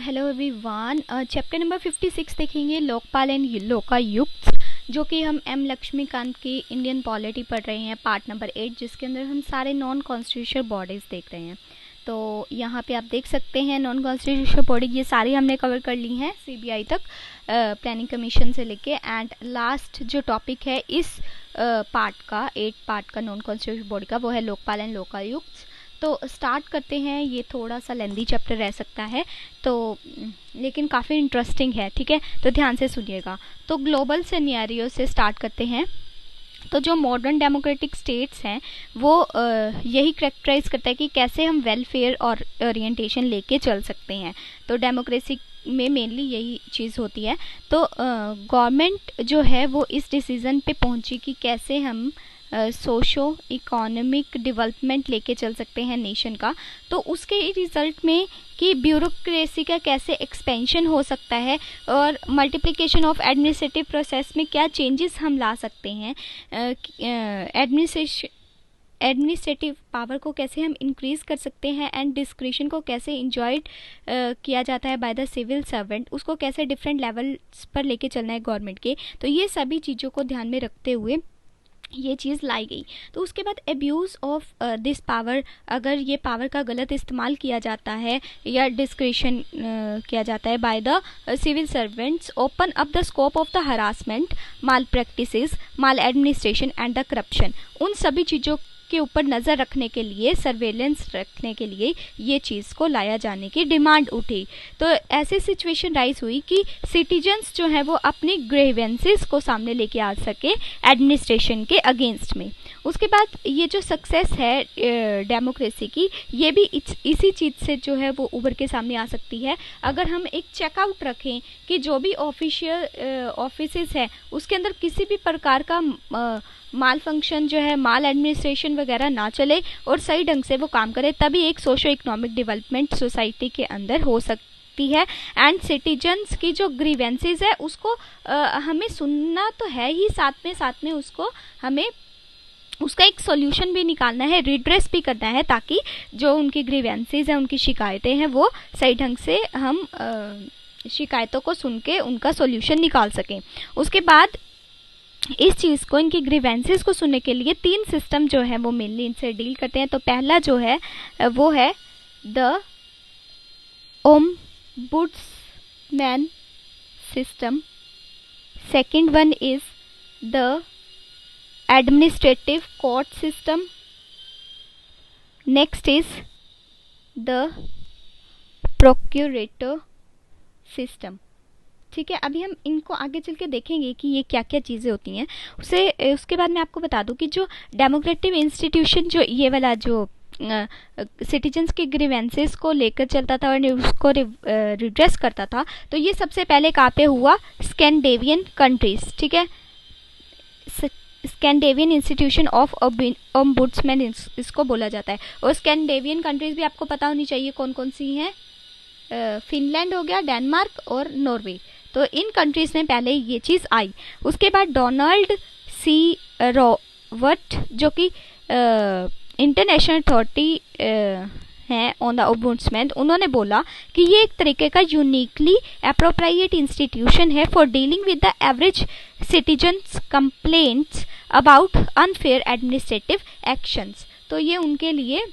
Hello everyone. Chapter number 56 देखेंगे, Lokpal and Lokayukta, जो कि हम एम लक्ष्मीकांत की इंडियन पॉलिटी पढ़ रहे हैं, पार्ट नंबर 8, जिसके अंदर हम सारे नॉन कॉन्स्टिट्यूशनल बॉडीज़ देख रहे हैं। तो यहाँ पे आप देख सकते हैं नॉन कॉन्स्टिट्यूशनल बॉडी ये सारी हमने कवर कर ली हैं सीबीआई तक, प्लानिंग कमीशन से लेके। एंड लास्ट जो टॉपिक है इस पार्ट का, 8 पार्ट का नॉन कॉन्स्टिट्यूशनल बॉडी का, वो है लोकपाल एंड लोकायुक्त। तो स्टार्ट करते हैं। ये थोड़ा सा लेंदी चैप्टर रह सकता है तो, लेकिन काफ़ी इंटरेस्टिंग है, ठीक है, तो ध्यान से सुनिएगा। तो ग्लोबल सिनेरियो से स्टार्ट करते हैं। तो जो मॉडर्न डेमोक्रेटिक स्टेट्स हैं वो यही करेक्टराइज करता है कि कैसे हम वेलफेयर और ओरिएंटेशन लेके चल सकते हैं। तो डेमोक्रेसी में मेनली यही चीज़ होती है। तो गवर्नमेंट जो है वो इस डिसीज़न पे पहुंची कि कैसे हम सोशो इकोनॉमिक डेवलपमेंट लेके चल सकते हैं नेशन का। तो उसके रिजल्ट में कि ब्यूरोक्रेसी का कैसे एक्सपेंशन हो सकता है और मल्टीप्लिकेशन ऑफ एडमिनिस्ट्रेटिव प्रोसेस में क्या चेंजेस हम ला सकते हैं, एडमिनिस्ट्रेटिव पावर को कैसे हम इंक्रीज़ कर सकते हैं, एंड डिस्क्रिशन को कैसे इंजॉयड किया जाता है बाय द सिविल सर्वेंट, उसको कैसे डिफरेंट लेवल्स पर लेके चलना है गवर्नमेंट के। तो ये सभी चीज़ों को ध्यान में रखते हुए ये चीज़ लाई गई। तो उसके बाद एब्यूज़ ऑफ दिस पावर, अगर ये पावर का गलत इस्तेमाल किया जाता है या डिस्क्रिशन किया जाता है by the civil servants, open up the scope of the harassment, malpractices, maladministration and the corruption. उन सभी चीज़ों के ऊपर नज़र रखने के लिए, सर्वेलेंस रखने के लिए ये चीज़ को लाया जाने की डिमांड उठी। तो ऐसी सिचुएशन राइज हुई कि सिटीजन्स जो हैं वो अपनी ग्रीवेंसेस को सामने लेके आ सके एडमिनिस्ट्रेशन के अगेंस्ट में। उसके बाद ये जो सक्सेस है डेमोक्रेसी की, ये भी इसी चीज़ से जो है वो उभर के सामने आ सकती है। अगर हम एक चेकआउट रखें कि जो भी ऑफिशियल ऑफिसेस है उसके अंदर किसी भी प्रकार का माल फंक्शन जो है, माल एडमिनिस्ट्रेशन वगैरह ना चले और सही ढंग से वो काम करे, तभी एक सोशो इकोनॉमिक डेवलपमेंट सोसाइटी के अंदर हो सकती है। एंड सिटीजन्स की जो ग्रीवेंसेस है उसको हमें सुनना तो है ही, साथ में उसको हमें उसका एक सॉल्यूशन भी निकालना है, रिड्रेस भी करना है, ताकि जो उनकी ग्रीवेंसेस हैं, उनकी शिकायतें हैं, वो सही ढंग से हम शिकायतों को सुन के उनका सॉल्यूशन निकाल सकें। उसके बाद इस चीज़ को, इनकी ग्रीवेंसेस को सुनने के लिए 3 सिस्टम जो है वो मेनली इनसे डील करते हैं। तो पहला जो है वो है the ombudsman system, second one is the administrative court system, next is the procurator system. ठीक है, अभी हम इनको आगे चल के देखेंगे कि ये क्या क्या चीज़ें होती हैं। उसके बाद मैं आपको बता दूं कि जो डेमोक्रेटिक इंस्टीट्यूशन, जो ये वाला जो सिटीजन्स के ग्रीवेंसेस को लेकर चलता था और उसको रिड्रेस करता था, तो ये सबसे पहले कहाँ पे हुआ? स्कैंडिनेवियन कंट्रीज, ठीक है, स्कैंडिनेवियन इंस्टीट्यूशन ऑफ ओम्बुड्समैन इसको बोला जाता है। और स्कैंडिनेवियन कंट्रीज भी आपको पता होनी चाहिए कौन कौन सी हैं। फिनलैंड हो गया, डेनमार्क और नॉर्वे। तो इन कंट्रीज में पहले ये चीज़ आई। उसके बाद डोनाल्ड सी रॉबर्ट, जो कि इंटरनेशनल अथॉरिटी हैं ऑन द ओम्बुड्समैन, उन्होंने बोला कि ये एक तरीके का यूनिकली अप्रोप्रिएट इंस्टीट्यूशन है for dealing with the average citizens complaints about unfair administrative actions. तो ये उनके लिए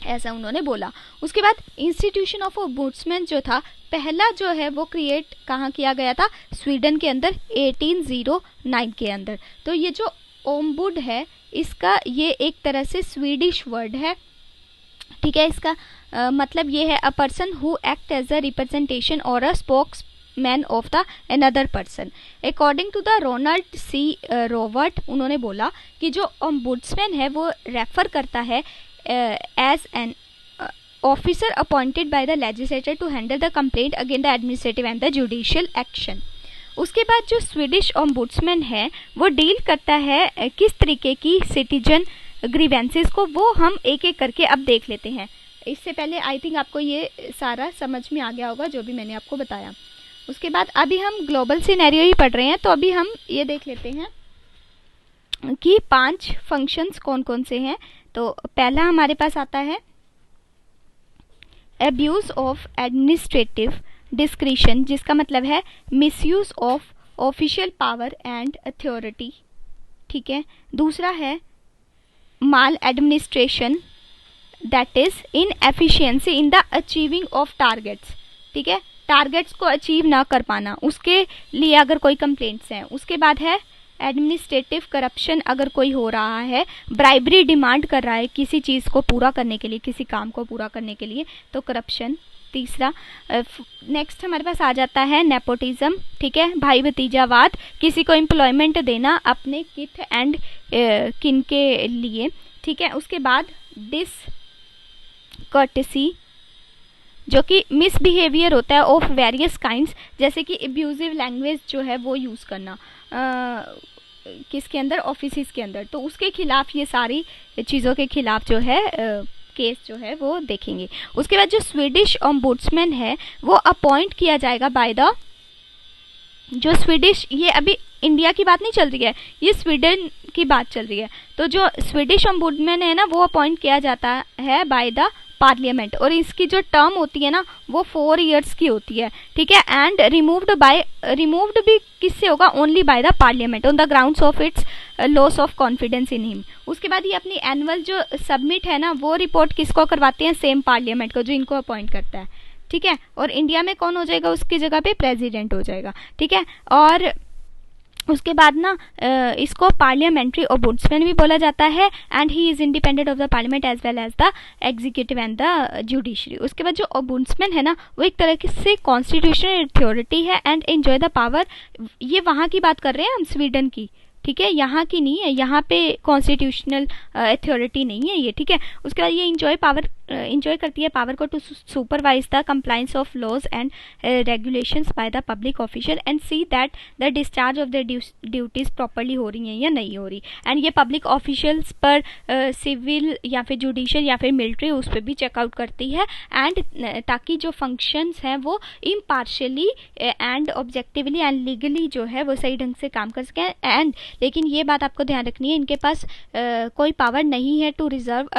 ऐसा उन्होंने बोला। उसके बाद इंस्टीट्यूशन ऑफ ओम्बुड्समैन जो था, पहला जो है वो क्रिएट कहाँ किया गया था? स्वीडन के अंदर 1809 के अंदर। तो ये जो ओम्बुड है, इसका ये एक तरह से स्वीडिश वर्ड है, ठीक है। इसका मतलब ये है a person who act as a representation or a spokesman of the another person. According to the Ronald C Robert, उन्होंने बोला कि जो ओम्बुड्समैन है वो रेफर करता है as an officer appointed by the legislature to handle the complaint against the administrative and the judicial action। उसके बाद जो स्वीडिश ओम्बुड्समैन है वो डील करता है किस तरीके की सिटीजन ग्रीवेंसेस को, वो हम एक एक करके अब देख लेते हैं। इससे पहले आई थिंक आपको ये सारा समझ में आ गया होगा जो भी मैंने आपको बताया। उसके बाद अभी हम ग्लोबल सिनेरियो ही पढ़ रहे हैं, तो अभी हम ये देख लेते हैं कि 5 फंक्शंस कौन कौन से हैं। तो पहला हमारे पास आता है एब्यूज ऑफ एडमिनिस्ट्रेटिव डिस्क्रिशन, जिसका मतलब है misuse of official power and authority, ठीक है। दूसरा है maladministration, that is inefficiency in the achieving of targets, ठीक है, टारगेट्स को अचीव ना कर पाना, उसके लिए अगर कोई कंप्लेंट्स हैं। उसके बाद है एडमिनिस्ट्रेटिव करप्शन, अगर कोई हो रहा है, ब्राइबरी डिमांड कर रहा है किसी चीज़ को पूरा करने के लिए, किसी काम को पूरा करने के लिए, तो करप्शन। तीसरा नेक्स्ट हमारे पास आ जाता है नेपोटिज्म, ठीक है, भाई भतीजावाद, किसी को एम्प्लॉयमेंट देना अपने किथ एंड किन के लिए, ठीक है। उसके बाद डिसकर्टेसी, जो कि मिसबिहेवियर होता है ऑफ वेरियस काइंड्स, जैसे कि एब्यूजिव लैंग्वेज जो है वो यूज़ करना किसके अंदर, ऑफिस के अंदर, तो उसके खिलाफ ये सारी चीज़ों के खिलाफ जो है केस जो है वो देखेंगे। उसके बाद जो स्वीडिश ओम्बुड्समैन है वो अपॉइंट किया जाएगा बाय द, जो स्वीडिश, ये अभी इंडिया की बात नहीं चल रही है, ये स्वीडन की बात चल रही है, तो जो स्वीडिश ओम्बुड्समैन है ना वो अपॉइंट किया जाता है बाय द पार्लियामेंट, और इसकी जो टर्म होती है ना वो 4 years की होती है, ठीक है। एंड रिमूव्ड भी किससे होगा, only by the parliament on the grounds of its loss of confidence in him. उसके बाद ये अपनी एनुअल जो सबमिट है ना वो रिपोर्ट किसको करवाते हैं, सेम पार्लियामेंट को, जो इनको अपॉइंट करता है, ठीक है। और इंडिया में कौन हो जाएगा, उसकी जगह पे प्रेसिडेंट हो जाएगा, ठीक है। और उसके बाद ना इसको पार्लियामेंट्री ओम्बुड्समैन भी बोला जाता है, and he is independent of the parliament as well as the executive and the judiciary. उसके बाद जो ओम्बुड्समैन है ना वो एक तरह से कॉन्स्टिट्यूशनल अथॉरिटी है एंड एंजॉय द पावर, ये वहाँ की बात कर रहे हैं हम, स्वीडन की, ठीक है, यहाँ की नहीं है, यहाँ पे कॉन्स्टिट्यूशनल अथॉरिटी नहीं है ये, ठीक है। उसके बाद ये इंजॉय करती है पावर को to supervise the compliance of laws and regulations by the public official and see that the discharge of the duties properly हो रही हैं या नहीं हो रही। एंड ये पब्लिक ऑफिशियल्स पर सिविल या फिर जुडिशियल या फिर मिलिट्री उस पर भी चेकआउट करती है, एंड ताकि जो फंक्शंस हैं वो impartially and objectively and legally जो है वो सही ढंग से काम कर सकें। एंड लेकिन ये बात आपको ध्यान रखनी है, इनके पास कोई पावर नहीं है to reserve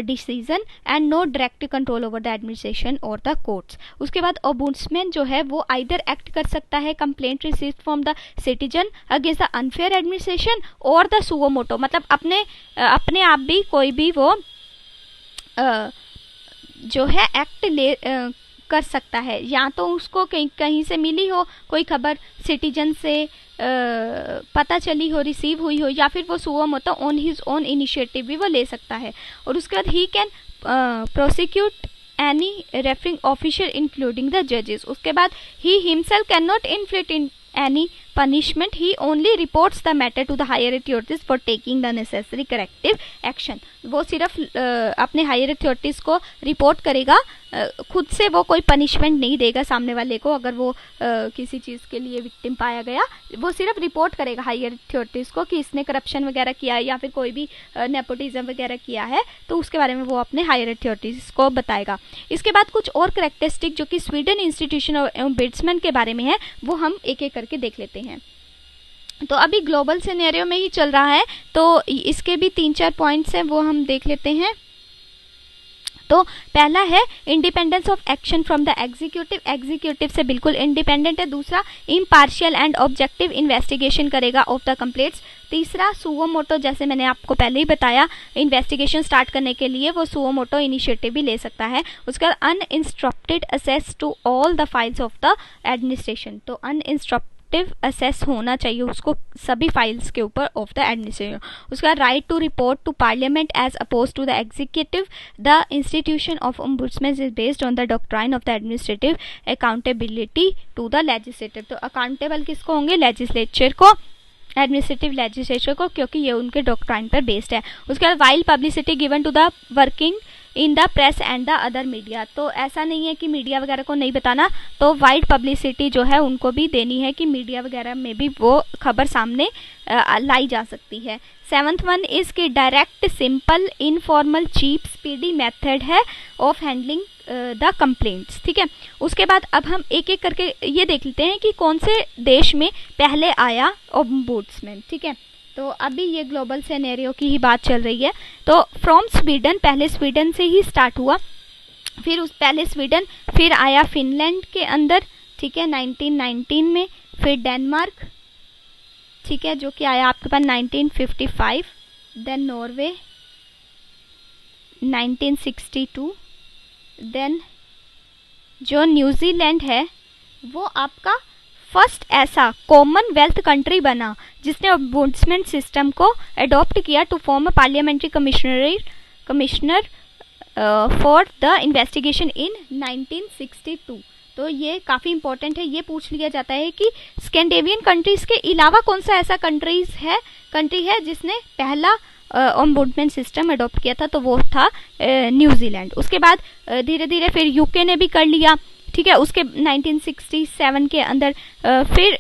decision and no direct control over the administration और द कोर्ट्स। उसके बाद ओम्बुड्समैन जो है वो आइदर एक्ट कर सकता है complaint receive from the citizen against the unfair administration और द सुओ मोटो, मतलब अपने आप भी कोई भी वो जो है एक्ट ले कर सकता है, या तो उसको कहीं से मिली हो कोई खबर, सिटीजन से पता चली हो, रिसीव हुई हो, या फिर वो suo motu on his own initiative भी वो ले सकता है। और उसके बाद he can prosecute any referring official including the जजेस। उसके बाद he himself can not inflict in any punishment, he only reports the matter to the higher authorities for taking the necessary corrective action। वो सिर्फ अपने higher authorities को report करेगा, खुद से वो कोई पनिशमेंट नहीं देगा सामने वाले को, अगर वो किसी चीज़ के लिए विक्टिम पाया गया, वो सिर्फ रिपोर्ट करेगा हायर अथॉरिटीज़ को कि इसने करप्शन वगैरह किया है या फिर कोई भी नेपोटिज्म वगैरह किया है, तो उसके बारे में वो अपने हायर अथॉरिटीज़ को बताएगा। इसके बाद कुछ और करेक्टरिस्टिक जो कि स्वीडन इंस्टीट्यूशन ऑफ ओम्बुड्समैन के बारे में है वो हम एक एक करके देख लेते हैं। तो अभी ग्लोबल सिनेरियो में ही चल रहा है, तो इसके भी 3-4 पॉइंट्स हैं वो हम देख लेते हैं। तो पहला है independence of action from the executive से बिल्कुल इंडिपेंडेंट है। दूसरा इम्पार्शियल एंड ऑब्जेक्टिव इन्वेस्टिगेशन करेगा ऑफ द कंप्लेंट्स। तीसरा सुओ मोटो, जैसे मैंने आपको पहले ही बताया, इन्वेस्टिगेशन स्टार्ट करने के लिए वो सुओ मोटो इनिशिएटिव भी ले सकता है। उसका uninstructed access to all the files of the administration, तो अनइंस्ट्रक्टेड असेस होना चाहिए उसको सभी फाइल्स के ऊपर ऑफ द एडमिनिस्ट्रेशन। उसका right to report to parliament as oppose to the executive. The institution of ombudsman is based on the doctrine of the administrative accountability to the legislative. तो accountable किसको होंगे, legislature को, administrative legislature को, क्योंकि ये उनके doctrine पर based है। उसके बाद while publicity given to the working in the press and the other media, तो ऐसा नहीं है कि मीडिया वगैरह को नहीं बताना, तो वाइड पब्लिसिटी जो है उनको भी देनी है कि मीडिया वगैरह में भी वो खबर सामने लाई जा सकती है। 7th वन इज कि direct, simple, informal, cheap, speedy method है ऑफ हैंडलिंग द कंप्लेंट्स, ठीक है। उसके बाद अब हम एक एक करके ये देख लेते हैं कि कौन से देश में पहले आया ओम्बुड्समैन, ठीक है। तो अभी ये ग्लोबल सिनेरियो की ही बात चल रही है, तो फ्रॉम स्वीडन, पहले स्वीडन से ही स्टार्ट हुआ। फिर उस पहले स्वीडन, फिर आया फिनलैंड के अंदर, ठीक है, 1919 में, फिर डेनमार्क, ठीक है, जो कि आया आपके पास 1955, देन नॉर्वे 1962, देन जो न्यूजीलैंड है वो आपका फर्स्ट ऐसा कॉमनवेल्थ कंट्री बना जिसने ओम्बुड्समैन सिस्टम को अडॉप्ट किया to form a parliamentary commissioner for the investigation in 1962। तो ये काफ़ी इंपॉर्टेंट है, ये पूछ लिया जाता है कि स्कैंडिनेवियन कंट्रीज के अलावा कौन सा ऐसा कंट्री है जिसने पहला ओम्बुड्समैन सिस्टम अडॉप्ट किया था, तो वो था न्यूजीलैंड। उसके बाद धीरे धीरे फिर यूके ने भी कर लिया, ठीक है, उसके 1967 के अंदर फिर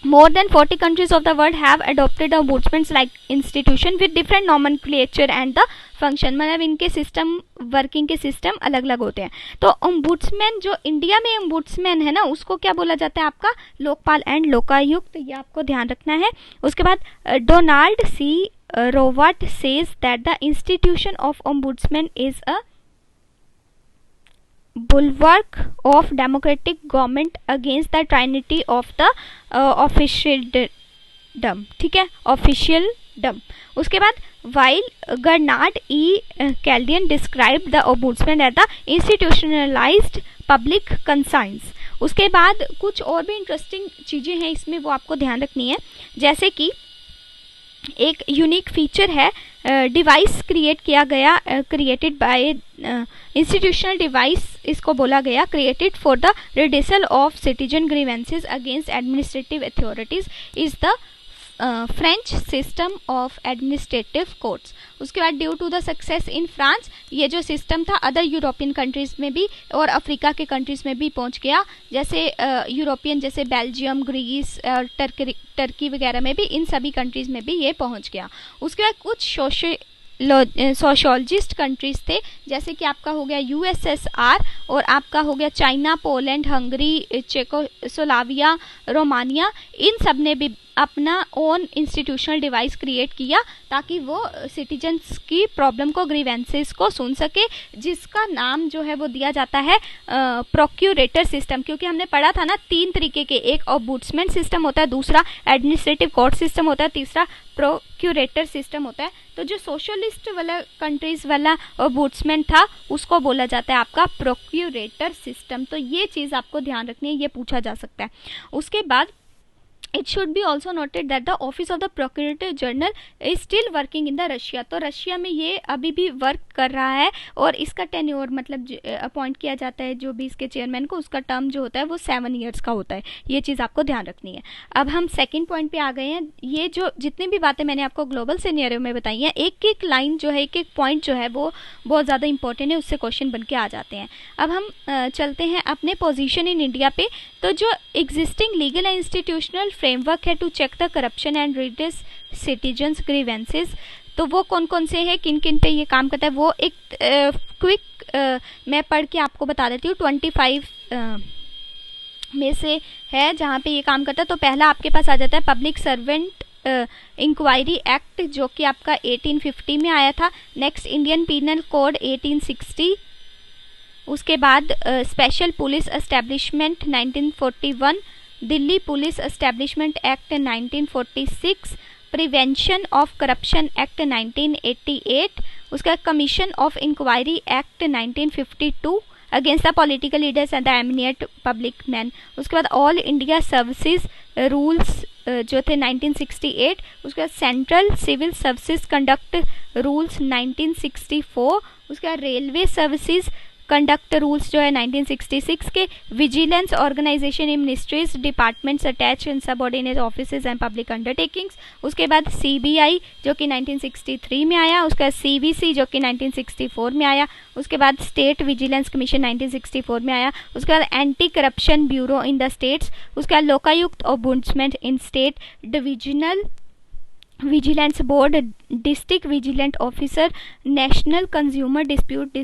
more than 40 countries of the world have adopted ombudsman like institution with different nomenclature and the function, मतलब इनके सिस्टम, वर्किंग के सिस्टम अलग अलग होते हैं। तो ओम्बुड्समैन जो इंडिया में ओम्बुड्समैन है ना, उसको क्या बोला जाता है आपका लोकपाल एंड लोकायुक्त, ये आपको ध्यान रखना है। उसके बाद Donald C Rowat says that the institution of ombudsman is a bulwark of democratic government against the tyranny of the officialdom, ठीक है, officialdom। उसके बाद while Gernard E. Chaldean described the ombudsman as the institutionalized public conscience। उसके बाद कुछ और भी interesting चीज़ें हैं इसमें, वो आपको ध्यान रखनी है, जैसे कि एक यूनिक फीचर है डिवाइस क्रिएट किया गया, क्रिएटेड बाय इंस्टीट्यूशनल डिवाइस इसको बोला गया, created for the redressal of citizen grievances against administrative authorities is the French system of administrative courts. उसके बाद due to the success in France, ये जो सिस्टम था अदर यूरोपियन कंट्रीज़ में भी और अफ्रीका के कंट्रीज़ में भी पहुंच गया, जैसे यूरोपियन जैसे बेल्जियम, ग्रीस और टर्की वगैरह में भी, इन सभी कंट्रीज़ में भी ये पहुंच गया। उसके बाद कुछ सोशोलॉजिस्ट कंट्रीज थे, जैसे कि आपका हो गया यूएसएसआर और आपका हो गया China, Poland, Hungary, Czechoslovakia, Romania, इन सब ने भी अपना ओन इंस्टीट्यूशनल डिवाइस क्रिएट किया ताकि वो सिटीजन्स की प्रॉब्लम को, ग्रीवेंसेस को सुन सके, जिसका नाम जो है वो दिया जाता है प्रोक्यूरेटर सिस्टम। क्योंकि हमने पढ़ा था ना 3 तरीके के, एक ओम्बुड्समैन सिस्टम होता है, दूसरा एडमिनिस्ट्रेटिव कोर्ट सिस्टम होता है, तीसरा प्रोक्यूरेटर सिस्टम होता है। तो जो सोशलिस्ट वाला कंट्रीज वाला ओम्बुड्समैन था उसको बोला जाता है आपका प्रोक्यूरेटर सिस्टम। तो ये चीज़ आपको ध्यान रखनी है, ये पूछा जा सकता है। उसके बाद It should be also noted that the office of the Procurator General is still working in the Russia। तो रशिया में ये अभी भी वर्क कर रहा है और इसका टेन्योर मतलब अपॉइंट किया जाता है जो भी इसके चेयरमैन को, उसका टर्म जो होता है वो 7 ईयर्स का होता है। ये चीज़ आपको ध्यान रखनी है। अब हम सेकंड पॉइंट पे आ गए हैं। ये जो जितनी भी बातें मैंने आपको ग्लोबल सिनेरियो में बताई हैं, एक एक लाइन जो है, एक एक पॉइंट जो है वो बहुत ज़्यादा इंपॉर्टेंट है, उससे क्वेश्चन बन के आ जाते हैं। अब हम चलते हैं अपने पोजिशन इन इंडिया पे। तो जो existing legal and institutional framework है to check the corruption and redress citizens grievances, तो वो कौन कौन से हैं, किन किन पे ये काम करता है, वो एक क्विक मैं पढ़ के आपको बता देती हूँ। 25 में से है जहाँ पे ये काम करता है। तो पहला आपके पास आ जाता है पब्लिक सर्वेंट इंक्वायरी एक्ट, जो कि आपका 1850 में आया था। Next Indian penal code 1860। उसके बाद special police establishment 1941, Delhi police establishment act 1946, prevention of corruption act 1988, उसका commission of inquiry act 1952 against the political leaders and the eminent public man. उसके बाद ऑल इंडिया सर्विसेज रूल्स जो थे 1968, उसके बाद central civil services conduct rules 1964, उसके बाद railway services conduct rules जो है 1966 के, vigilance organisation in ministries, departments attach in subordinate offices and public undertakings. उसके बाद सीबीआई जो कि 1963 में आया, उसका सीवीसी जो कि 1964 में आया, उसके बाद स्टेट विजिलेंस कमीशन 1964 में आया, उसके बाद anti corruption bureau in the states, उसके बाद लोकायुक्त ओम्बुड्समैन इन state, divisional vigilance board, district vigilant officer, national consumer dispute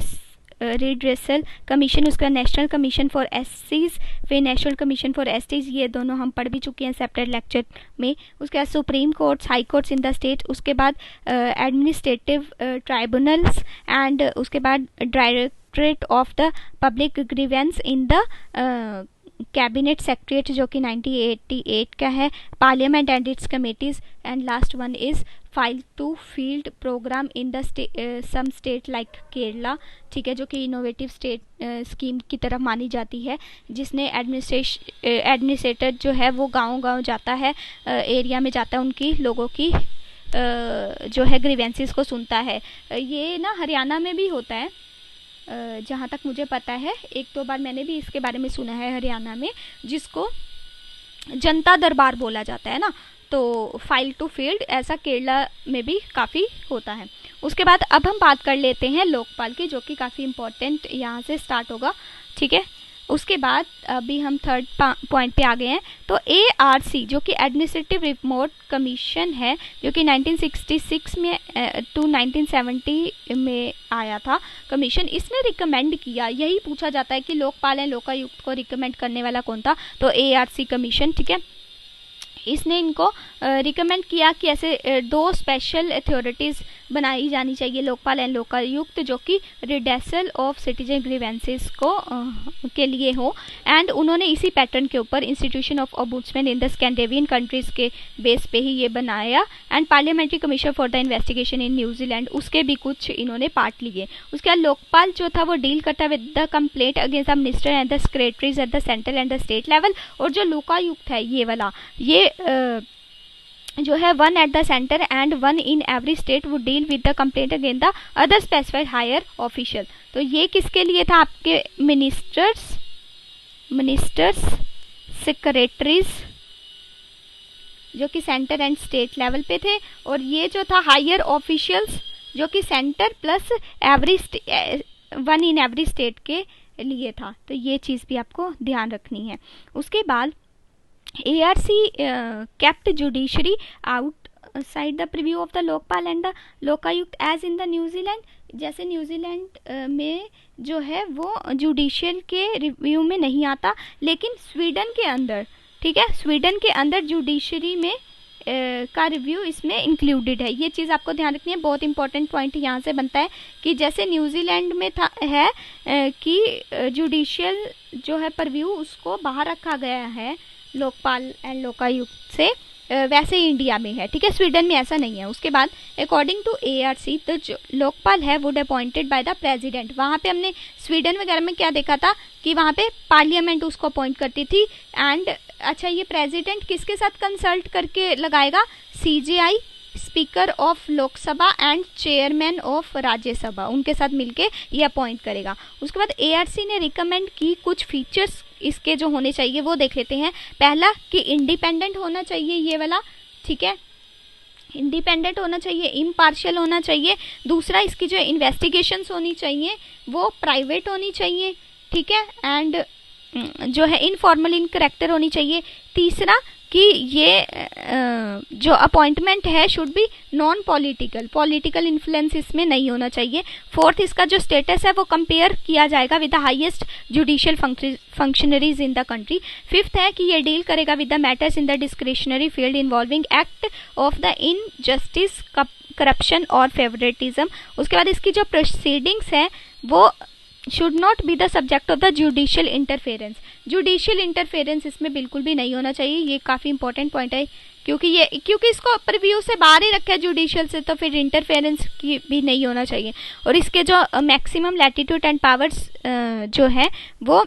redressal commission, उसका नेशनल कमीशन फॉर एससीज, फिर नेशनल कमीशन फॉर एसटीज, ये दोनों हम पढ़ भी चुके हैं सेपरेट लेक्चर में। उसके बाद supreme courts, high courts in the state, उसके बाद एडमिनिस्ट्रेटिव ट्राइब्यूनल्स एंड उसके बाद directorate of the public grievance in the cabinet secretariat जो कि 1988 का है, parliament and its committees, and last one is file to field programme in the some state like Kerala, ठीक है, जो कि इनोवेटिव स्टेट स्कीम की तरफ मानी जाती है, जिसने एडमिनिस्ट्रेटर जो है वो गांव-गांव जाता है, एरिया में जाता है, उनकी लोगों की जो है ग्रीवेंसेस को सुनता है। ये ना हरियाणा में भी होता है, जहाँ तक मुझे पता है, एक दो बार मैंने भी इसके बारे में सुना है हरियाणा में, जिसको जनता दरबार बोला जाता है ना, तो फाइल टू फील्ड ऐसा केरला में भी काफ़ी होता है। उसके बाद अब हम बात कर लेते हैं लोकपाल की, जो कि काफ़ी इम्पोर्टेंट यहाँ से स्टार्ट होगा, ठीक है। उसके बाद अभी हम थर्ड पॉइंट पे आ गए हैं। तो ARC जो कि एडमिनिस्ट्रेटिव रिमोट कमीशन है, जो कि 1966 में टू 1970 में आया था कमीशन, इसने रिकमेंड किया, यही पूछा जाता है कि लोकपाल एंड लोकायुक्त को रिकमेंड करने वाला कौन था, तो ARC कमीशन, ठीक है। इसने इनको रिकमेंड किया कि ऐसे दो स्पेशल अथॉरिटीज़ बनाई जानी चाहिए, लोकपाल एंड लोकायुक्त, जो कि रिडेसल ऑफ सिटीजन ग्रीवेंसेस को के लिए हो। एंड उन्होंने इसी पैटर्न के ऊपर institution of ombudsman in the Scandinavian countries के बेस पे ही ये बनाया। And parliamentary commission for the investigation in New Zealand, उसके भी कुछ इन्होंने पार्ट लिए। उसके बाद लोकपाल जो था वो डील करता with the complaint against the minister and the secretaries at the central and the state level. और जो लोकायुक्त है ये वाला, ये जो है one at the centre and one in every state would deal with the complaint against the other specified higher official. तो ये किसके लिए था, आपके मिनिस्टर्स सेक्रेटरीज जो कि सेंटर एंड स्टेट लेवल पे थे, और ये जो था हायर ऑफिशियल्स जो कि centre plus one in every state के लिए था। तो ये चीज़ भी आपको ध्यान रखनी है। उसके बाद ARC kept judiciary outside the preview of the Lokpal and the Lokayukta as in the New Zealand. जैसे न्यूजीलैंड में जो है वो जुडिशियल के रिव्यू में नहीं आता, लेकिन स्वीडन के अंदर, ठीक है, स्वीडन के अंदर जुडिशरी में का रिव्यू इसमें इंक्लूडेड है। ये चीज़ आपको ध्यान रखनी है, बहुत इंपॉर्टेंट पॉइंट यहाँ से बनता है कि जैसे न्यूजीलैंड में था है कि जुडिशियल जो है परव्यू उसको बाहर रखा गया है लोकपाल एंड लोकायुक्त से, वैसे ही इंडिया में है, ठीक है, स्वीडन में ऐसा नहीं है। उसके बाद अकॉर्डिंग टू ARC तो जो लोकपाल है would appointed by the president. वहाँ पे हमने स्वीडन वगैरह में क्या देखा था कि वहाँ पे पार्लियामेंट उसको अपॉइंट करती थी। एंड अच्छा, ये प्रेसिडेंट किसके साथ कंसल्ट करके लगाएगा, CJI speaker of Lok Sabha and chairman of Rajya Sabha, उनके साथ मिलके ये अपॉइंट करेगा। उसके बाद ARC ने रिकमेंड की कुछ फीचर्स इसके जो होने चाहिए वो देख लेते हैं। पहला कि इंडिपेंडेंट होना चाहिए ये वाला, ठीक है, इंडिपेंडेंट होना चाहिए, इम्पार्शियल होना चाहिए। दूसरा, इसकी जो इन्वेस्टिगेशंस होनी चाहिए वो प्राइवेट होनी चाहिए, ठीक है, एंड जो है इनफॉर्मल इन करेक्टर होनी चाहिए। तीसरा कि ये जो अपॉइंटमेंट है should be non political influence इसमें नहीं होना चाहिए। फोर्थ, इसका जो स्टेटस है वो कंपेयर किया जाएगा with the highest judicial functionaries in the country. Fifth है कि ये डील करेगा with the matters in the discretionary field involving act of the injustice, corruption और फेवरेटिज्म। उसके बाद इसकी जो प्रोसीडिंग्स है वो should not be the subject of the judicial interference. Judicial interference इसमें बिल्कुल भी नहीं होना चाहिए। ये काफ़ी इंपॉर्टेंट पॉइंट है, क्योंकि इसको प्रीव्यू से बाहर ही रखा है जुडिशियल से, तो फिर इंटरफेरेंस की भी नहीं होना चाहिए। और इसके जो मैक्सिमम लैटिट्यूड एंड पावर्स जो है वो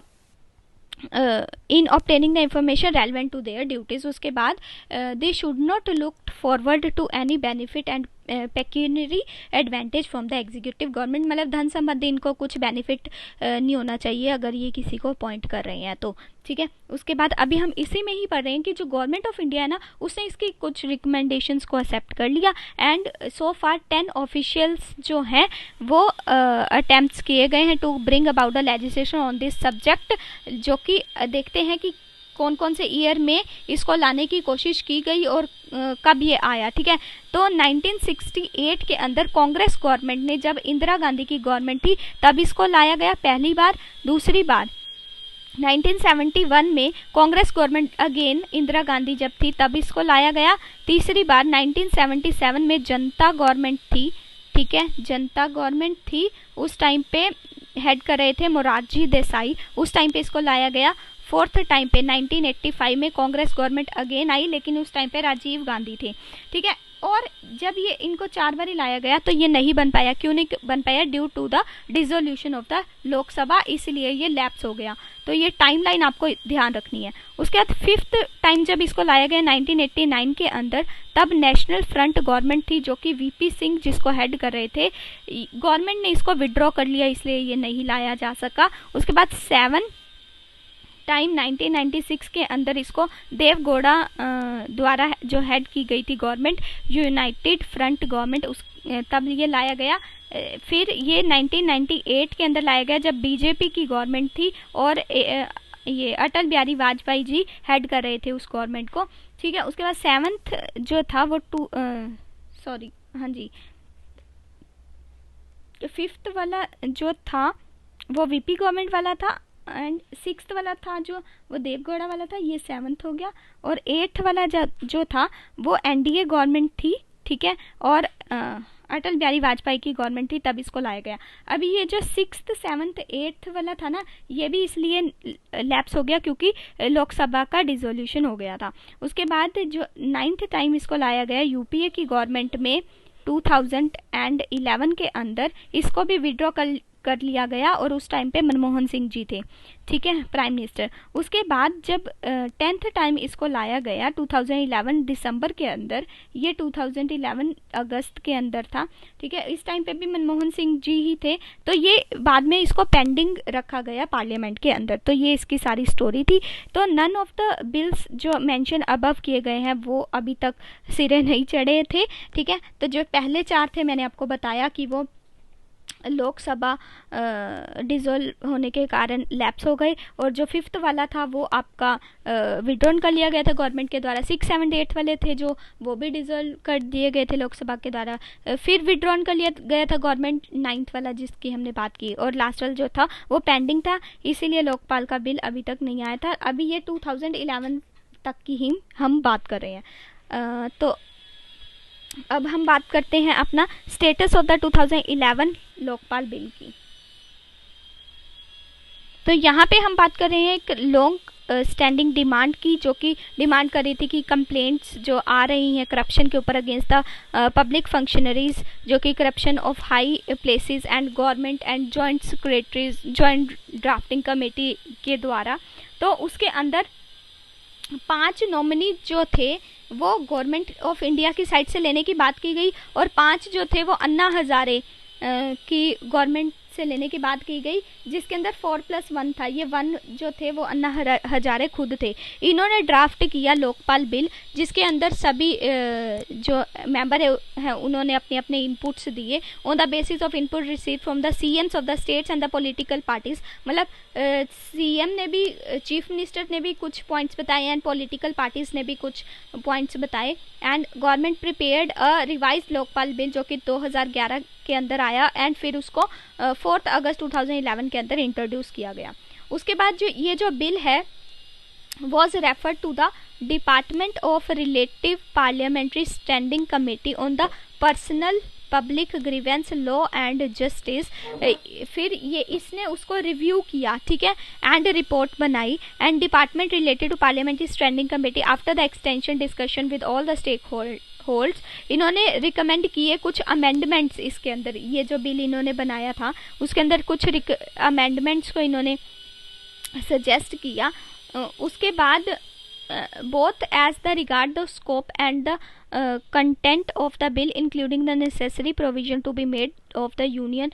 in obtaining the information relevant to their duties. उसके बाद they should not look forward to any benefit and pecuniary advantage from the executive government, मतलब धन संबंधी इनको कुछ बेनिफिट नहीं होना चाहिए अगर ये किसी को अपॉइंट कर रहे हैं तो, ठीक है। उसके बाद अभी हम इसी में ही पढ़ रहे हैं कि जो गवर्नमेंट ऑफ इंडिया है ना, उसने इसकी कुछ रिकमेंडेशंस को एक्सेप्ट कर लिया। एंड सो फार 10 ऑफिशियल्स जो हैं वो अटेम्प्ट्स किए गए हैं to bring about the legislation on this subject, जो कि देखते हैं कि कौन कौन से ईयर में इसको लाने की कोशिश की गई और कब ये आया, ठीक है। तो 1968 के अंदर कांग्रेस गवर्नमेंट ने, जब इंदिरा गांधी की गवर्नमेंट थी तब इसको लाया गया पहली बार। दूसरी बार 1971 में कांग्रेस गवर्नमेंट अगेन इंदिरा गांधी जब थी तब इसको लाया गया। तीसरी बार 1977 में जनता गवर्नमेंट थी, ठीक है, जनता गवर्नमेंट थी, उस टाइम पे हेड कर रहे थे मोरारजी देसाई, उस टाइम पे इसको लाया गया। फोर्थ टाइम पे 1985 में कांग्रेस गवर्नमेंट अगेन आई, लेकिन उस टाइम पे राजीव गांधी थे, ठीक है। और जब ये इनको 4 बार लाया गया तो ये नहीं बन पाया, क्यों नहीं बन पाया? Due to the dissolution of the Lok Sabha, इसलिए ये लैप्स हो गया। तो ये टाइमलाइन आपको ध्यान रखनी है। उसके बाद फिफ्थ टाइम जब इसको लाया गया 1989 के अंदर, तब नेशनल फ्रंट गवर्नमेंट थी जो कि वीपी सिंह जिसको हेड कर रहे थे। गवर्नमेंट ने इसको विड्रॉ कर लिया, इसलिए ये नहीं लाया जा सका। उसके बाद 7 टाइम 1996 के अंदर इसको देवगौड़ा द्वारा जो हेड की गई थी गवर्नमेंट, यूनाइटेड फ्रंट गवर्नमेंट, उस तब ये लाया गया। फिर ये 1998 के अंदर लाया गया जब बीजेपी की गवर्नमेंट थी और ये अटल बिहारी वाजपेयी जी हेड कर रहे थे उस गवर्नमेंट को, ठीक है। उसके बाद 7th जो था वो फिफ्थ वाला जो था वो वीपी गवर्नमेंट वाला था, एंड 6th वाला था जो वो देवगौड़ा वाला था, ये 7th हो गया। और 8th वाला जो था वो एनडीए गवर्नमेंट थी, ठीक है, और अटल बिहारी वाजपेयी की गवर्नमेंट थी, तब इसको लाया गया। अभी ये जो 6th 7th 8th वाला था ना, ये भी इसलिए लैप्स हो गया क्योंकि लोकसभा का डिसोल्यूशन हो गया था। उसके बाद जो 9th टाइम इसको लाया गया यूपीए की गवर्नमेंट में 2011 के अंदर, इसको भी विड्रॉ कर लिया गया और उस टाइम पे मनमोहन सिंह जी थे, ठीक है, प्राइम मिनिस्टर। उसके बाद जब 10th टाइम इसको लाया गया 2011 दिसंबर के अंदर, ये 2011 अगस्त के अंदर था, ठीक है। इस टाइम पे भी मनमोहन सिंह जी ही थे, तो ये बाद में इसको पेंडिंग रखा गया पार्लियामेंट के अंदर। तो ये इसकी सारी स्टोरी थी। तो नन ऑफ द बिल्स जो मेंशन अबव किए गए हैं वो अभी तक सिरे नहीं चढ़े थे, ठीक है। तो जो पहले 4 थे मैंने आपको बताया कि वो लोकसभा डिसॉल्व होने के कारण लैप्स हो गए, और जो 5th वाला था वो आपका विड्रॉन कर लिया गया था गवर्नमेंट के द्वारा। 6, 7, 8 वाले थे जो वो भी डिसॉल्व कर दिए गए थे लोकसभा के द्वारा, फिर विड्रॉन कर लिया गया था गवर्नमेंट 9th वाला जिसकी हमने बात की, और लास्ट वाला जो था वो पेंडिंग था, इसीलिए लोकपाल का बिल अभी तक नहीं आया था। अभी ये 2011 तक की ही हम बात कर रहे हैं। तो अब हम बात करते हैं अपना status of the 2011 Lokpal bill की। तो यहाँ पे हम बात कर रहे हैं एक लॉन्ग स्टैंडिंग डिमांड की, जो कि डिमांड कर रही थी कि कंप्लेंट्स जो आ रही हैं करप्शन के ऊपर अगेंस्ट द पब्लिक फंक्शनरीज, जो कि corruption of high places and government and joint secretaries joint drafting committee के द्वारा। तो उसके अंदर 5 नॉमिनी जो थे वो गवर्नमेंट ऑफ इंडिया की साइड से लेने की बात की गई, और 5 जो थे वो अन्ना हजारे की गवर्नमेंट से लेने की बात की गई, जिसके अंदर 4+1 था। ये 1 जो थे वो अन्ना हजारे खुद थे। इन्होंने ड्राफ्ट किया लोकपाल बिल, जिसके अंदर सभी जो मेंबर हैं उन्होंने अपने अपने इनपुट्स दिए on the basis of input receive from the CM's of the states and the political parties. मतलब सीएम ने भी, चीफ मिनिस्टर ने भी कुछ पॉइंट्स बताए एंड पॉलिटिकल पार्टीज ने भी कुछ पॉइंट्स बताए, and government prepared a revised Lokpal bill जो कि 2011 के अंदर आया, एंड फिर उसको 4 अगस्त 2011 के अंदर इंट्रोड्यूस किया गया। उसके बाद जो ये जो बिल है was referred to the Department of Relative Parliamentary Standing Committee on the Personal Public Grievance Law and Justice। फिर ये इसने उसको रिव्यू किया, ठीक है, एंड रिपोर्ट बनाई, and department related to parliamentary standing committee after the extension discussion with all the stakeholders, इन्होंने recommend किए कुछ अमेंडमेंट्स। इसके अंदर ये जो बिल इन्होंने बनाया था उसके अंदर कुछ अमेंडमेंट्स को इन्होंने सजेस्ट किया। उसके बाद both as the regard the scope and the content of the bill, including the necessary provision to be made of the union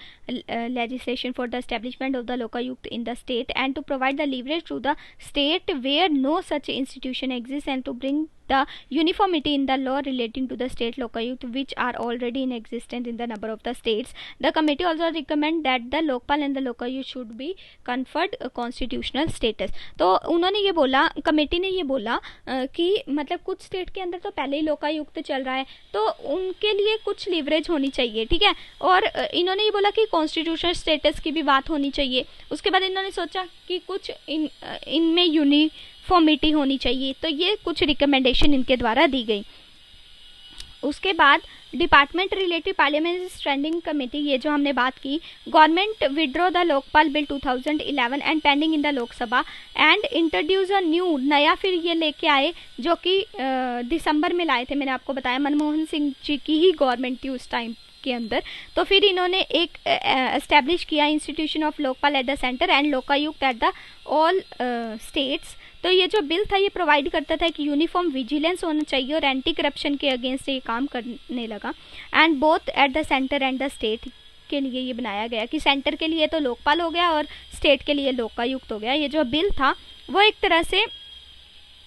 legislation for the establishment of the lokayukt in the state, and to provide the leverage to the state where no such institution exists, and to bring the uniformity in the law relating to the state lokayukt which are already in existence in the number of the states. The committee also recommend that the lokpal and the lokayukt should be conferred constitutional status। तो उन्होंने ये बोला, committee ने ये बोला कि मतलब कुछ स्टेट के अंदर तो पहले ही लोकायुक्त चल रहा है, तो उनके लिए कुछ लीवरेज होनी चाहिए, ठीक है, और इन्होंने ये बोला कि कॉन्स्टिट्यूशनल स्टेटस की भी बात होनी चाहिए। उसके बाद इन्होंने सोचा कि कुछ इनमें यूनिफॉर्मिटी होनी चाहिए, तो ये कुछ रिकमेंडेशन इनके द्वारा दी गई। उसके बाद department related parliament standing committee, ये जो हमने बात की, government withdraw the Lokpal bill 2011 and pending in the Lok Sabha and introduce a new, नया फिर ये लेके आए जो कि दिसंबर में लाए थे, मैंने आपको बताया मनमोहन सिंह जी की ही गवर्नमेंट थी उस टाइम के अंदर। तो फिर इन्होंने एक एस्टेब्लिश किया institution of Lokpal eight the centre and Lokayukta at the all states. तो ये जो बिल था ये प्रोवाइड करता था कि यूनिफॉर्म विजिलेंस होना चाहिए और एंटी करप्शन के अगेंस्ट ये काम करने लगा, and both at the centre and the state के लिए ये बनाया गया कि सेंटर के लिए तो लोकपाल हो गया और स्टेट के लिए लोकायुक्त हो गया। ये जो बिल था वो एक तरह से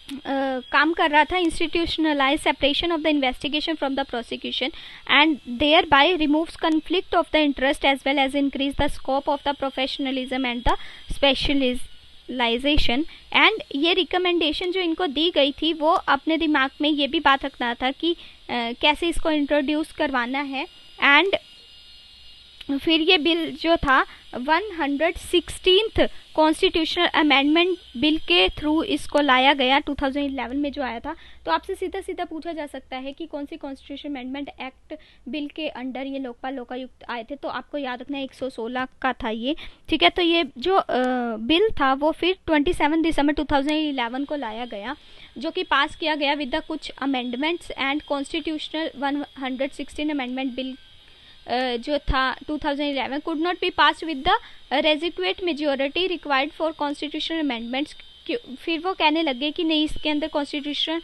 काम कर रहा था institutionalise separation of the investigation from the prosecution and thereby removes conflict of the interest as well as increase the scope of the professionalism and the specialisation. एंड ये रिकमेंडेशन जो इनको दी गई थी वो अपने दिमाग में ये भी बात रखना था कि कैसे इसको इंट्रोड्यूस करवाना है। एंड फिर ये बिल जो था 116th कॉन्स्टिट्यूशनल अमेंडमेंट बिल के थ्रू इसको लाया गया 2011 में जो आया था। तो आपसे सीधा सीधा पूछा जा सकता है कि कौन सी कॉन्स्टिट्यूशन अमेंडमेंट एक्ट बिल के अंडर ये लोकपाल लोकायुक्त आए थे, तो आपको याद रखना है 116 का था ये, ठीक है। तो ये जो बिल था वो फिर 27 दिसंबर 2011 को लाया गया, जो कि पास किया गया विद द कुछ amendments and constitutional 116 amendment bill जो था 2011 could not be passed with the requisite majority required for constitutional amendments। फिर वो कहने लगे कि नहीं, इसके अंदर कॉन्स्टिट्यूशनल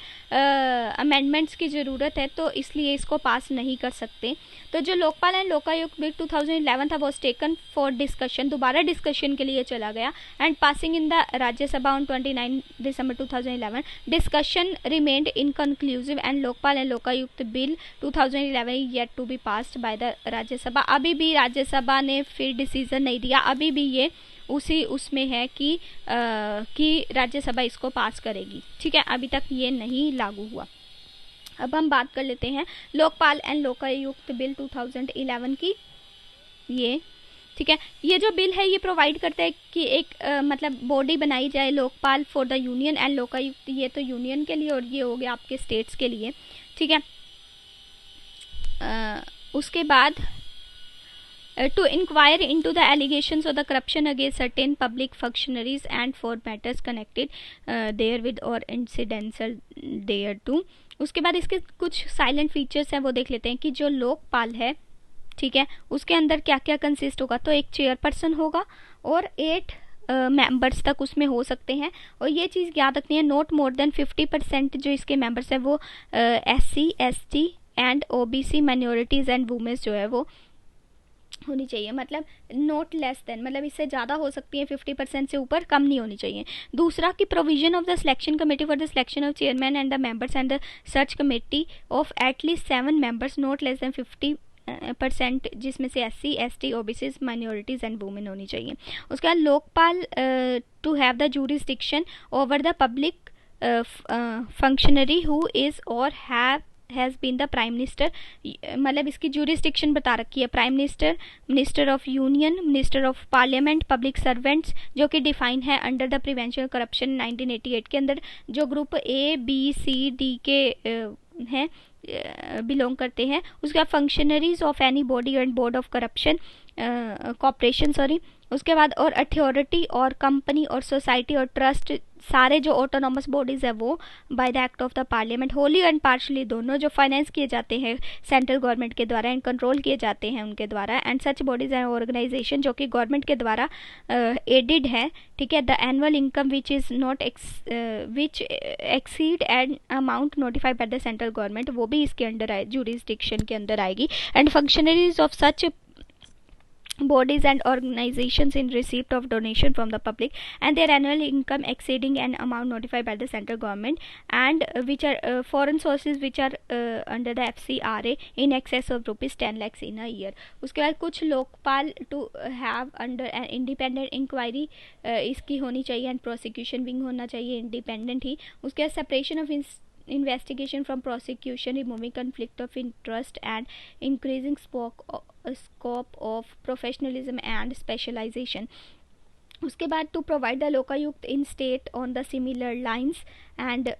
अमेंडमेंट्स की ज़रूरत है तो इसलिए इसको पास नहीं कर सकते। तो जो लोकपाल एंड लोकायुक्त बिल 2011 था वो टेकन फॉर डिस्कशन, दोबारा डिस्कशन के लिए चला गया and passing in the Rajya Sabha on 29 December 2011। Discussion remained inconclusive and Lokpal and Lokayukta bill 2011 yet to be passed by the Rajya Sabha. अभी भी राज्यसभा ने फिर डिसीजन नहीं दिया, अभी भी ये उसी उसमें है कि राज्यसभा इसको पास करेगी, ठीक है। अभी तक ये नहीं लागू हुआ। अब हम बात कर लेते हैं लोकपाल एंड लोकायुक्त बिल 2011 की, ये ठीक है। ये जो बिल है ये प्रोवाइड करता है कि एक मतलब बॉडी बनाई जाए Lokpal for the union and Lokayukta, ये तो यूनियन के लिए और ये हो गया आपके स्टेट्स के लिए, ठीक है। उसके बाद to inquire into the allegations of the corruption against certain public functionaries and for matters connected therewith or incidental thereto। उसके बाद इसके कुछ साइलेंट फीचर्स हैं वो देख लेते हैं कि जो लोकपाल है, ठीक है, उसके अंदर क्या क्या कंसिस्ट होगा। तो एक चेयरपर्सन होगा और 8 मेंबर्स तक उसमें हो सकते हैं, और ये चीज़ याद रखनी है नॉट मोर देन 50% जो इसके मेंबर्स हैं वो SC ST and OBC minorities and womens जो है वो होनी चाहिए, मतलब नोट लेस देन, मतलब इससे ज़्यादा हो सकती है 50% से ऊपर, कम नहीं होनी चाहिए। दूसरा कि provision of the selection committee for the selection of chairman and the members and the search committee of at least 7 members not less than 50%, जिसमें से SC ST OBC minorities and women होनी चाहिए। उसके बाद Lokpal to have the jurisdiction over the public functionary who is or has been the prime minister, मतलब इसकी jurisdiction बता रखी है, prime minister, minister of union, minister of parliament, public servants, जो कि डिफाइन है अंडर द प्रिवेंशन करप्शन 1988 के अंदर, जो ग्रुप ABCD के हैं बिलोंग करते हैं। उसके बाद functionaries of any body and board of corruption corporation sorry. उसके बाद और अथॉरिटी और कंपनी और सोसाइटी और ट्रस्ट, सारे जो ऑटोनॉमस बॉडीज़ है वो by the act of the parliament Holi and partially, दोनों जो फाइनेंस किए जाते हैं सेंट्रल गवर्नमेंट के द्वारा एंड कंट्रोल किए जाते हैं उनके द्वारा, and such bodies and organisation जो कि गवर्नमेंट के द्वारा एडिड है, ठीक है। The annual income which is not which exceed an amount notified by the central government, वो भी इसके अंडर आए, जूरिसडिक्शन के अंदर आएगी। And functionaries of such bodies and organizations in receipt of donation from the public and their annual income exceeding an amount notified by the central government and which are foreign sources which are under the FCRA in excess of rupees 10 lakhs in a year। उसके बाद कुछ Lokpal to have under an independent inquiry इसकी होनी चाहिए and prosecution wing होना चाहिए independent ही। उसके बाद separation of investigation from prosecution, removing conflict of interest and increasing scope of professionalism and specialization। उसके बाद to provide the Lokayukta in state on the similar lines and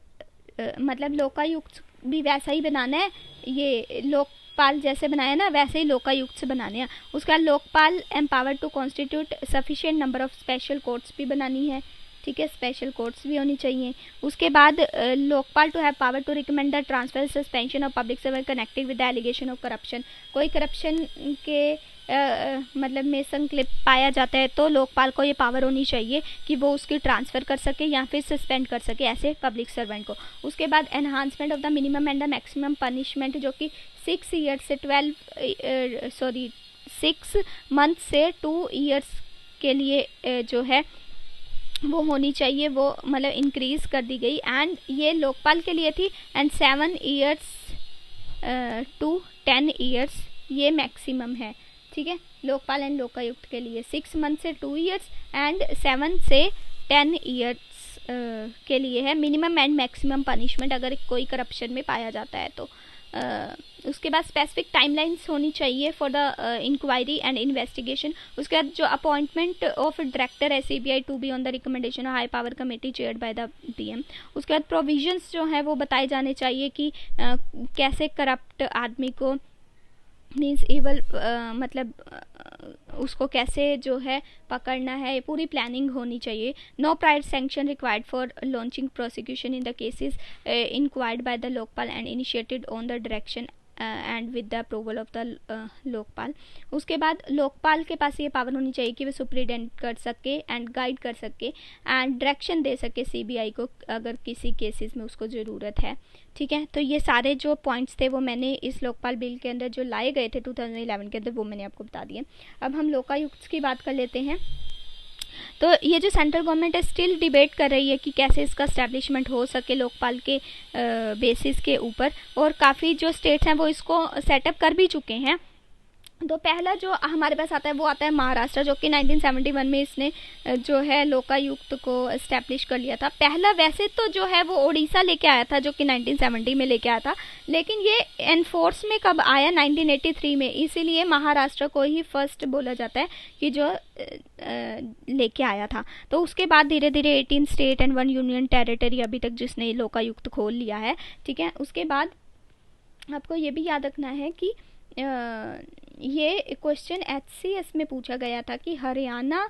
मतलब लोकायुक्त भी वैसा ही बनाना है, ये लोकपाल जैसे बनाया ना वैसे ही लोकायुक्त से बनाने हैं। उसके बाद Lokpal empower to constitute sufficient number of special courts भी बनानी है, ठीक है, स्पेशल कोर्ट्स भी होनी चाहिए। उसके बाद Lokpal to have power to recommend the transfer suspension of public servant connected with the allegation of corruption. कोई करप्शन के मतलब में संक्लिप्त पाया जाता है तो लोकपाल को ये पावर होनी चाहिए कि वो उसकी ट्रांसफ़र कर सके या फिर सस्पेंड कर सके ऐसे पब्लिक सर्वेंट को। उसके बाद enhancement of the minimum and the maximum punishment, जो कि 6 मंथ से 2 ईयर्स के लिए जो है वो होनी चाहिए, वो मतलब इंक्रीज़ कर दी गई। एंड ये लोकपाल के लिए थी। एंड 7 ईयर्स टू 10 ईयर्स ये मैक्सिमम है, ठीक है, लोकपाल एंड लोकायुक्त के लिए 6 मंथ से 2 ईयर्स एंड 7 से 10 ईयर्स के लिए है मिनिमम एंड मैक्सिमम पनिशमेंट अगर कोई करप्शन में पाया जाता है तो। उसके बाद स्पेसिफिक टाइमलाइंस होनी चाहिए for the inquiry and investigation. उसके बाद जो अपॉइंटमेंट ऑफ डायरेक्टर है CBI to be on the recommendation of high power committee chaired by the PM। उसके बाद प्रोविजंस जो है वो बताए जाने चाहिए कि कैसे करप्ट आदमी को मीन्स एवल मतलब उसको कैसे जो है पकड़ना है, पूरी प्लानिंग होनी चाहिए। No prior sanction required for launching prosecution in the cases inquired by the Lokpal and initiated on the direction and with the approval of the Lokpal. उसके बाद लोकपाल के पास ये पावर होनी चाहिए कि वो सुप्रीडेंट कर सके एंड गाइड कर सके एंड डायरेक्शन दे सके CBI को अगर किसी केसेस में उसको ज़रूरत है, ठीक है। तो ये सारे जो पॉइंट्स थे वो मैंने इस लोकपाल बिल के अंदर जो लाए गए थे 2011 के अंदर वो मैंने आपको बता दिए। अब हम लोकायुक्त की बात कर लेते हैं। तो ये जो सेंट्रल गवर्नमेंट है स्टिल डिबेट कर रही है कि कैसे इसका एस्टेब्लिशमेंट हो सके लोकपाल के बेसिस के ऊपर, और काफ़ी जो स्टेट्स हैं वो इसको सेटअप कर भी चुके हैं। तो पहला जो हमारे पास आता है वो आता है महाराष्ट्र, जो कि 1971 में इसने जो है लोकायुक्त को इस्टेब्लिश कर लिया था। पहला वैसे तो जो है वो उड़ीसा लेके आया था, जो कि 1970 में लेके आया था, लेकिन ये एनफोर्स में कब आया 1983 में, इसीलिए महाराष्ट्र को ही फर्स्ट बोला जाता है कि जो लेके आया था। तो उसके बाद धीरे धीरे 18 स्टेट एंड 1 यूनियन टेरिटरी अभी तक जिसने लोकायुक्त खोल लिया है, ठीक है। उसके बाद आपको ये भी याद रखना है कि ये क्वेश्चन HCS में पूछा गया था कि हरियाणा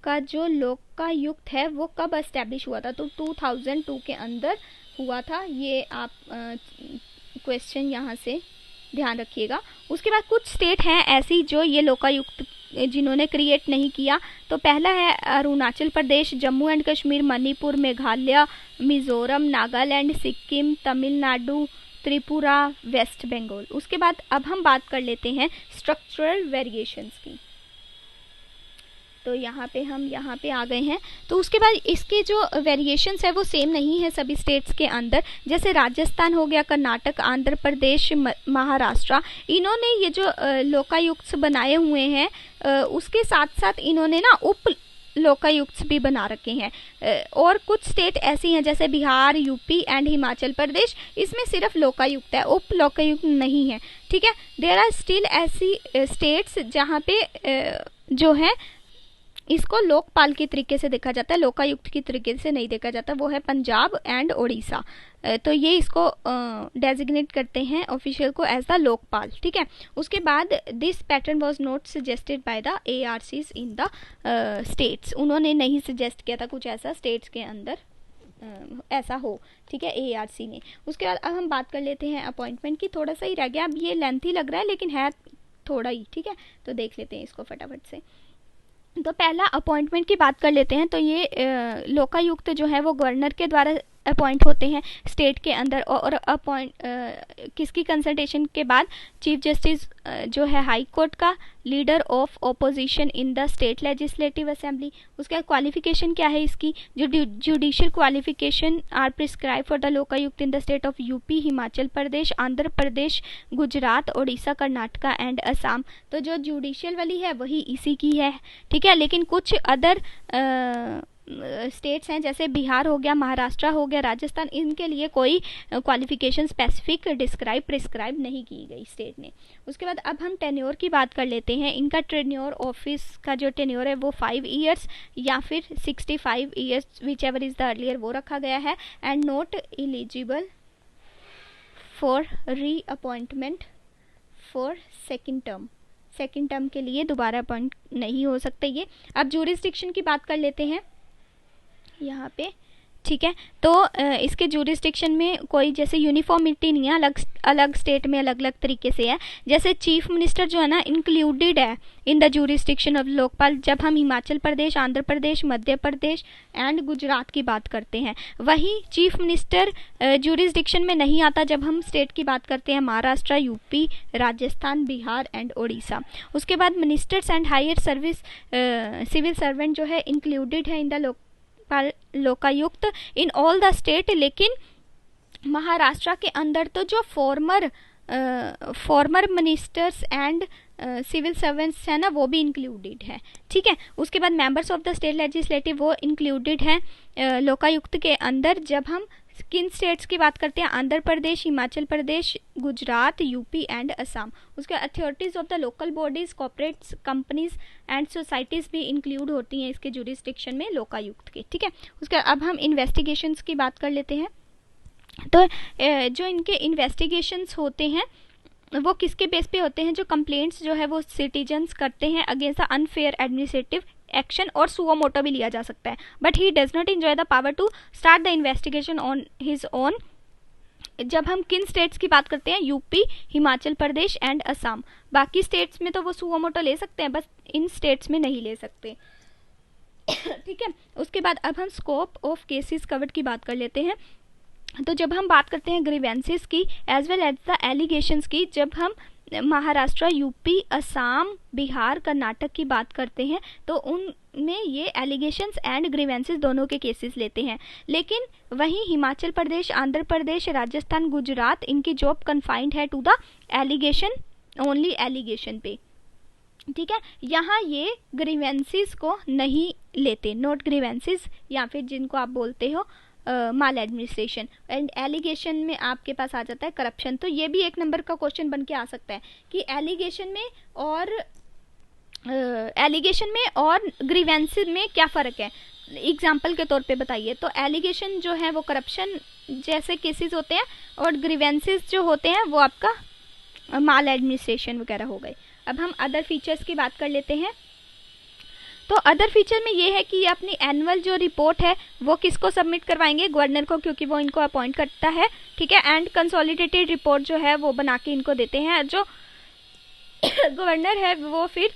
का जो लोकायुक्त है वो कब एस्टेब्लिश हुआ था, तो 2002 के अंदर हुआ था। ये आप क्वेश्चन यहाँ से ध्यान रखिएगा। उसके बाद कुछ स्टेट हैं ऐसी जो ये लोकायुक्त जिन्होंने क्रिएट नहीं किया। तो पहला है अरुणाचल प्रदेश, जम्मू एंड कश्मीर, मणिपुर, मेघालय, मिजोरम, नागालैंड, सिक्किम, तमिलनाडु, त्रिपुरा, वेस्ट बंगाल। उसके बाद अब हम बात कर लेते हैं स्ट्रक्चरल वेरिएशंस की। तो यहाँ पे आ गए हैं। तो उसके बाद इसके जो वेरिएशंस है वो सेम नहीं है सभी स्टेट्स के अंदर। जैसे राजस्थान हो गया, कर्नाटक, आंध्र प्रदेश, महाराष्ट्र, इन्होंने ये जो लोकायुक्त बनाए हुए हैं उसके साथ साथ इन्होंने ना उप लोकायुक्त भी बना रखे हैं। और कुछ स्टेट ऐसी हैं जैसे बिहार, यूपी एंड हिमाचल प्रदेश, इसमें सिर्फ लोकायुक्त है, उप लोकायुक्त नहीं है, ठीक है। देयर आर स्टिल ऐसी स्टेट्स जहाँ पे जो है इसको लोकपाल के तरीके से देखा जाता है, लोकायुक्त की तरीके से नहीं देखा जाता, वो है पंजाब एंड उड़ीसा। तो ये इसको डेजिग्नेट करते हैं ऑफिशियल को एज द लोकपाल, ठीक है। उसके बाद this pattern was not suggested by the ARCs in the states, उन्होंने नहीं सजेस्ट किया था कुछ ऐसा स्टेट्स के अंदर ऐसा हो, ठीक है, ARC ने। उसके बाद अब हम बात कर लेते हैं अपॉइंटमेंट की। थोड़ा सा ही रह गया, अब ये लेंथी लग रहा है लेकिन है थोड़ा ही, ठीक है। तो देख लेते हैं इसको फटाफट से। तो पहला अपॉइंटमेंट की बात कर लेते हैं। तो ये लोकायुक्त जो है वो गवर्नर के द्वारा अपॉइंट होते हैं स्टेट के अंदर, और अपॉइंट किसकी कंसल्टेशन के बाद, चीफ जस्टिस जो है हाई कोर्ट का, leader of opposition in the state legislative assembly. उसका क्वालिफिकेशन क्या है इसकी, जो judicial qualification are prescribe for the Lokayukta in the state of UP, Himachal Pradesh, Andhra Pradesh, Gujarat, Orissa, Karnataka and Assam. तो जो जुडिशियल वाली है वही इसी की है, ठीक है। लेकिन कुछ अदर स्टेट्स हैं जैसे बिहार हो गया, महाराष्ट्र हो गया, राजस्थान, इनके लिए कोई क्वालिफिकेशन स्पेसिफिक प्रिस्क्राइब नहीं की गई स्टेट ने। उसके बाद अब हम टेन्योर की बात कर लेते हैं। इनका टेन्योर, ऑफिस का जो टेन्योर है वो 5 ईयर्स या फिर 65 years, which ever is the earlier, वो रखा गया है। एंड नॉट इलिजिबल फॉर री अपॉइंटमेंट फॉर सेकेंड टर्म के लिए दोबारा अपॉइंट नहीं हो सकते ये। अब जूरिसडिक्शन की बात कर लेते हैं यहाँ पे, ठीक है। तो इसके जूरिसडिक्शन में कोई जैसे यूनिफॉर्मिटी नहीं है, अलग अलग स्टेट में अलग अलग तरीके से है। जैसे चीफ मिनिस्टर जो है ना इंक्लूडेड है इन द जूरिसडिक्शन ऑफ लोकपाल, जब हम हिमाचल प्रदेश, आंध्र प्रदेश, मध्य प्रदेश एंड गुजरात की बात करते हैं। वही चीफ मिनिस्टर जूरिसडिक्शन में नहीं आता जब हम स्टेट की बात करते हैं, महाराष्ट्र, यूपी, राजस्थान, बिहार एंड ओडिशा। उसके बाद ministers and higher service civil servant जो है इंक्लूडेड है in the Lokayukta in all the state, लेकिन महाराष्ट्र के अंदर तो जो former ministers and civil servants है ना वो भी इंक्लूडेड है, ठीक है। उसके बाद members of the state legislative वो इंक्लूडेड है लोकायुक्त के अंदर। जब हम किन स्टेट्स की बात करते हैं, आंध्र प्रदेश, हिमाचल प्रदेश, गुजरात, यूपी एंड असम। उसके authorities of the local bodies, corporates, companies and societies भी इंक्लूड होती हैं इसके जुरिस्डिक्शन में लोकायुक्त के, ठीक है। उसके अब हम इन्वेस्टिगेशंस की बात कर लेते हैं। तो जो इनके इन्वेस्टिगेशंस होते हैं वो किसके बेस पे होते हैं, जो कंप्लेंट्स जो है वो सिटीजन्स करते हैं against the unfair administrative action, और सुओ मोटो भी लिया जा सकता है, but he does not enjoy the power to start the investigation on his own. जब हम किन स्टेट्स की बात करते हैं, यूपी, हिमाचल प्रदेश एंड असम। बाकी स्टेट्स में तो वो सुओ मोटो ले सकते हैं, बस इन स्टेट्स में नहीं ले सकते, ठीक है। उसके बाद अब हम स्कोप ऑफ केसेस कवर्ड की बात कर लेते हैं। तो जब हम बात करते हैं ग्रीवेंसेस की as well as the allegations की, जब हम महाराष्ट्र, यूपी, असम, बिहार, कर्नाटक की बात करते हैं तो उनमें ये एलिगेशंस एंड ग्रीवेंसेस दोनों के केसेस लेते हैं। लेकिन वहीं हिमाचल प्रदेश, आंध्र प्रदेश, राजस्थान, गुजरात, इनकी जॉब कन्फाइंड है to the allegation, only allegation पे, ठीक है। यहाँ ये ग्रीवेंसेस को नहीं लेते, नोट ग्रीवेंसेस, या फिर जिनको आप बोलते हो माल एडमिनिस्ट्रेशन एंड एलिगेशन में आपके पास आ जाता है करप्शन। तो ये भी एक नंबर का क्वेश्चन बन के आ सकता है कि एलिगेशन में और ग्रीवेंसेस में क्या फ़र्क है, एग्जाम्पल के तौर पे बताइए। तो एलिगेशन जो है वो करप्शन जैसे केसेस होते हैं, और ग्रीवेंसेस जो होते हैं वो आपका माल एडमिनिस्ट्रेशन वगैरह हो गए। अब हम अदर फीचर्स की बात कर लेते हैं। तो अदर फीचर में ये है कि ये अपनी एनुअल जो रिपोर्ट है वो किसको सबमिट करवाएंगे, गवर्नर को, क्योंकि वो इनको अपॉइंट करता है, ठीक है। एंड कंसोलिडेटेड रिपोर्ट जो है वो बना के इनको देते हैं। जो गवर्नर है वो फिर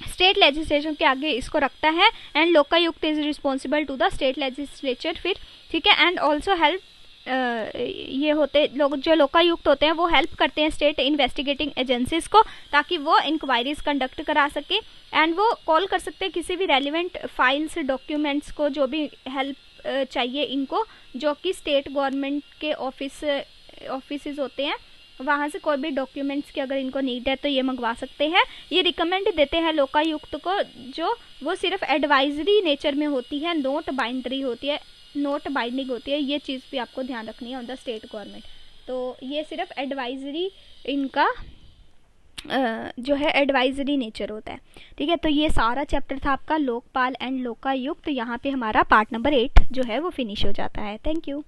स्टेट लेजिस्लेचर के आगे इसको रखता है, एंड Lokayukta is responsible to the state legislature फिर, ठीक है। एंड ऑल्सो हेल्प ये होते लोग जो लोकायुक्त होते हैं वो हेल्प करते हैं स्टेट इन्वेस्टिगेटिंग एजेंसीज को, ताकि वो इंक्वायरीज कंडक्ट करा सके, एंड वो कॉल कर सकते हैं किसी भी रेलिवेंट फाइल्स, डॉक्यूमेंट्स को, जो भी हेल्प चाहिए इनको, जो कि स्टेट गवर्नमेंट के ऑफिसेज होते हैं, वहाँ से कोई भी डॉक्यूमेंट्स की अगर इनको नीड है तो ये मंगवा सकते हैं। ये रिकमेंड देते हैं लोकायुक्त को, जो वो सिर्फ एडवाइजरी नेचर में होती है, नोट बाइंडिंग होती है। ये चीज़ भी आपको ध्यान रखनी है ऑन द स्टेट गवर्नमेंट। तो ये सिर्फ एडवाइजरी इनका जो है एडवाइजरी नेचर होता है, ठीक है। तो ये सारा चैप्टर था आपका लोकपाल एंड लोकायुक्त। यहाँ पे हमारा पार्ट नंबर 8 जो है वो फिनिश हो जाता है। Thank you.